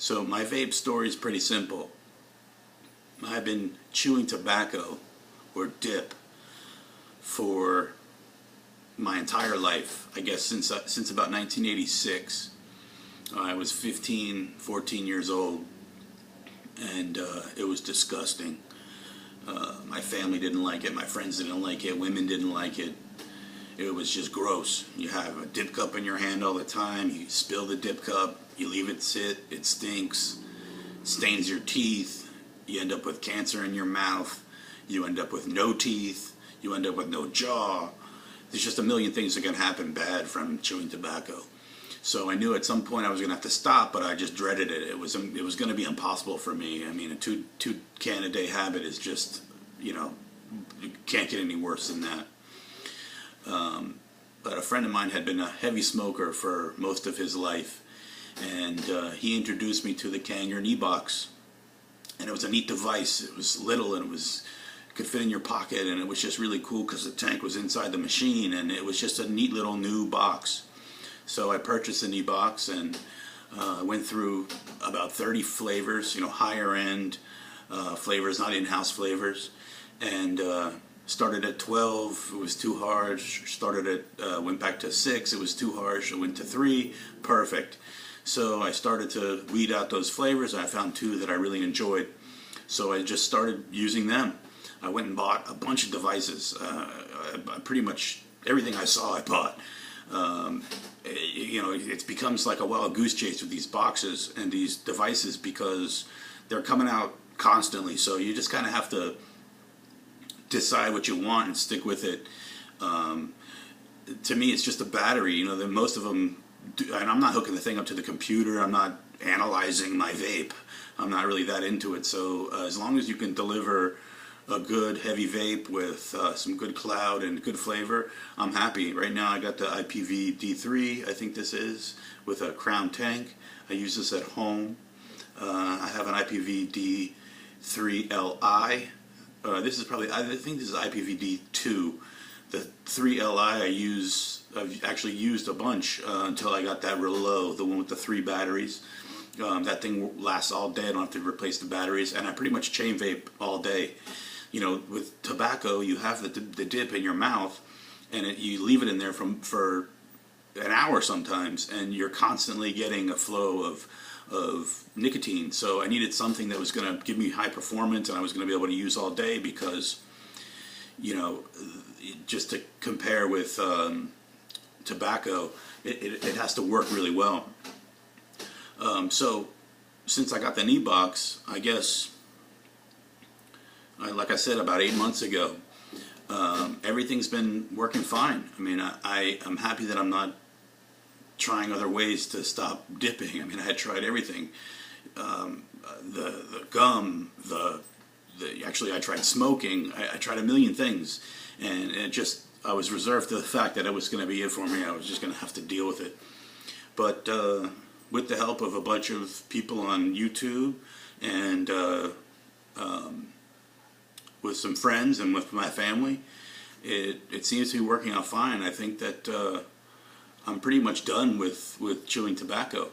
So my vape story is pretty simple. I've been chewing tobacco or dip for my entire life. I guess since about 1986. I was 14 years old, and it was disgusting. My family didn't like it, my friends didn't like it, women didn't like it. It was just gross. You have a dip cup in your hand all the time, you spill the dip cup, you leave it sit, it stinks, stains your teeth, you end up with cancer in your mouth, you end up with no teeth, you end up with no jaw. There's just a million things that can happen bad from chewing tobacco. So I knew at some point I was going to have to stop, but I just dreaded it. It was going to be impossible for me. I mean, a two can a day habit is just, you can't get any worse than that. But a friend of mine had been a heavy smoker for most of his life, and he introduced me to the Kangaroo e-box, and it was a neat device. It was little, and it could fit in your pocket, and it was just really cool because the tank was inside the machine, and it was just a neat little new box. So I purchased an e-box and went through about 30 flavors, higher end flavors, not in-house flavors, and started at 12, it was too harsh. Went back to 6, it was too harsh. I went to 3, perfect. So I started to weed out those flavors. I found 2 that I really enjoyed. So I just started using them. I went and bought a bunch of devices. Pretty much everything I saw I bought. It becomes like a wild goose chase with these boxes and these devices because they're coming out constantly. So you just kind of have to decide what you want and stick with it. To me, it's just a battery. Most of them, and I'm not hooking the thing up to the computer. I'm not analyzing my vape. I'm not really that into it. So as long as you can deliver a good heavy vape with some good cloud and good flavor, I'm happy. Right now I got the IPV-D3, I think this is, with a crown tank. I use this at home. I have an IPV-D3Li. This is probably, I think this is IPV-D2. The 3Li I've actually used a bunch until I got that real low, the one with the 3 batteries. That thing lasts all day. I don't have to replace the batteries, and I pretty much chain vape all day. With tobacco, you have the dip in your mouth, and you leave it in there for an hour sometimes, and you're constantly getting a flow of nicotine. So I needed something that was going to give me high performance, and I was going to be able to use all day because, just to compare with tobacco, it has to work really well. So since I got the e-box, I guess, like I said, about 8 months ago, everything's been working fine. I mean, I'm happy that I'm not trying other ways to stop dipping. I mean, I had tried everything. The gum, actually I tried smoking. I tried a million things, and I was reserved to the fact that it was going to be it for me. I was just going to have to deal with it. But with the help of a bunch of people on YouTube and with some friends and with my family, it seems to be working out fine. I think that I'm pretty much done with chewing tobacco.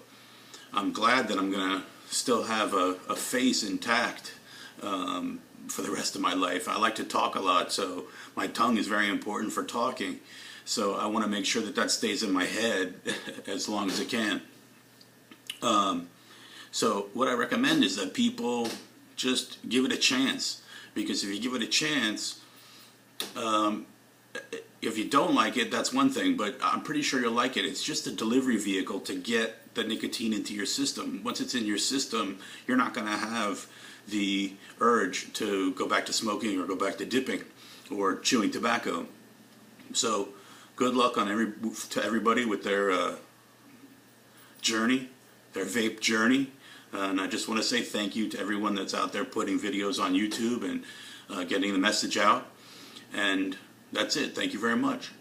I'm glad that I'm going to still have a face intact for the rest of my life. I like to talk a lot, so my tongue is very important for talking. So I want to make sure that stays in my head as long as it can. So what I recommend is that people just give it a chance, because if you give it a chance, if you don't like it, that's one thing, but I'm pretty sure you'll like it. It's just a delivery vehicle to get the nicotine into your system. Once it's in your system, you're not going to have the urge to go back to smoking or go back to dipping or chewing tobacco. So good luck to everybody with their journey, their vape journey. And I just want to say thank you to everyone that's out there putting videos on YouTube and getting the message out. And that's it. Thank you very much.